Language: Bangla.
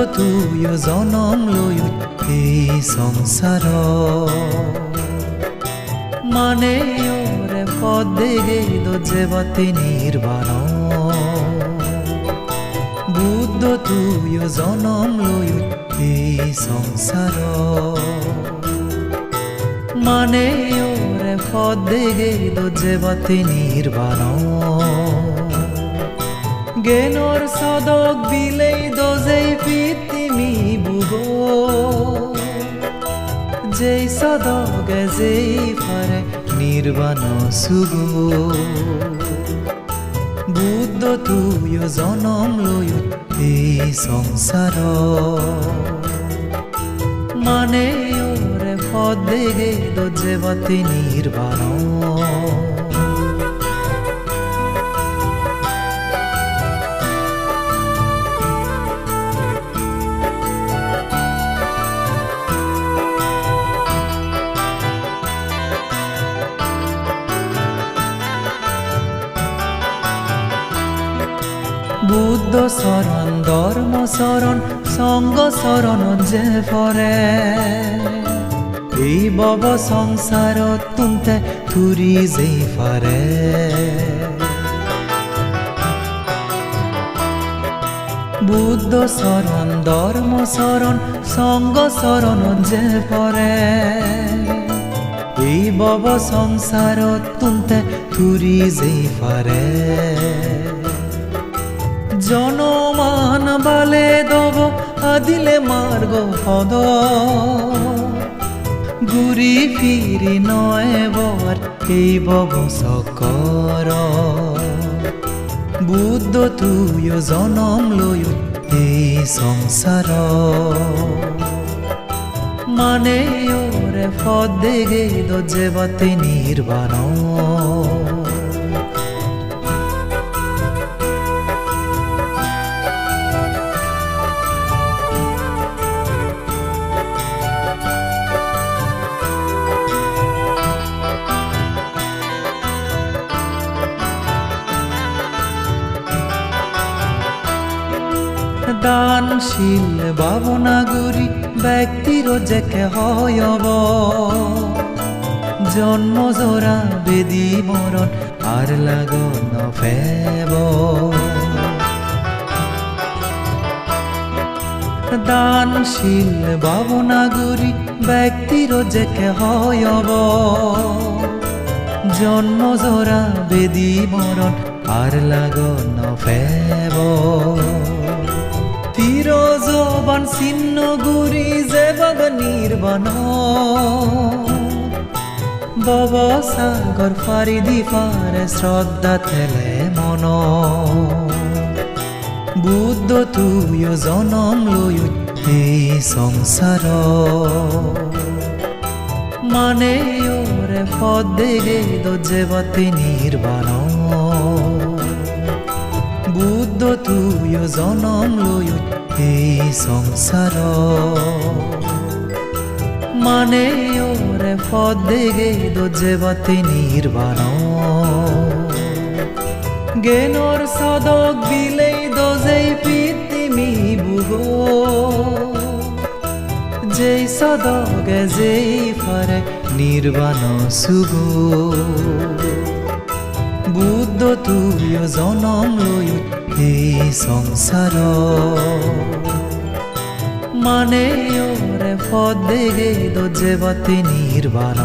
তুইও জনম লৈ এই সংসার মানে ওরে পদে গেল যেবাতে নির্বাণ বুদ্ধ তুইও জনম লৈ এই সংসার মানে ওরে পদে গেল যেবাতে নির্বাণ জ্ঞানৰ সদক বিলেই দোজেই পৃথিৱী বুগো যেই সদকে যেই ফারে নির্বাণ সুগো বুদ্ধ তুইও জনম লৈ এই সংসার মানে ওরে পদে গেল যেবাতে নির্বাণ বুদ্ধ শরণ ধর্ম শরণ সঙ্গ শরণ যে ফরে এই বব সংসারত তুমতে তুরি যে ফারে বুদ্ধ শরণ ধর্ম শরণ সঙ্গ শরণ যে ফরে এই বব সংসারত তুমতে তুরি যে ফারে জনমান বালে দব আদিলে মার্গ হদ ঘুরি ফিরি নয় বর এই বব সকর বুদ্ধ তুইও জনম লৈ এই সংসার মানে ওরে পদে গেল যেবাতে নির্বাণ দানশীল ভাবনাগুরি ব্যক্তির যেকে হয়ব জন্ম জোড়া বেদি মরণ আর লাগন ফেব দানশীল ভাবনাগুরি ব্যক্তির যেকে হয়ব জন্ম জোড়া বেদি মরণ আর লাগন ফেব তিরজবান চিহ্ন গুরি যে বাগ নির্বাণ বব সাগর ফারিদি পারে শ্রদ্ধা থেলে মন বুদ্ধ তুইও জনম লৈ এই সংসার মানে ওরে পদে গেল যেবাতে নির্বাণ বুদ্ধ তুইও জনম লৈ এই সংসার মানে ওরে পদে গেল যেবাতে নির্বাণ জ্ঞানৰ সদক বিলেই দোজেই পৃথিৱী বুগো যেই সদকে যেই ফারে নির্বাণ সুগো বুদ্ধ তুইও জনম লৈ এই সংসার মানে ওরে পদে গেল যেবাতে নির্বাণ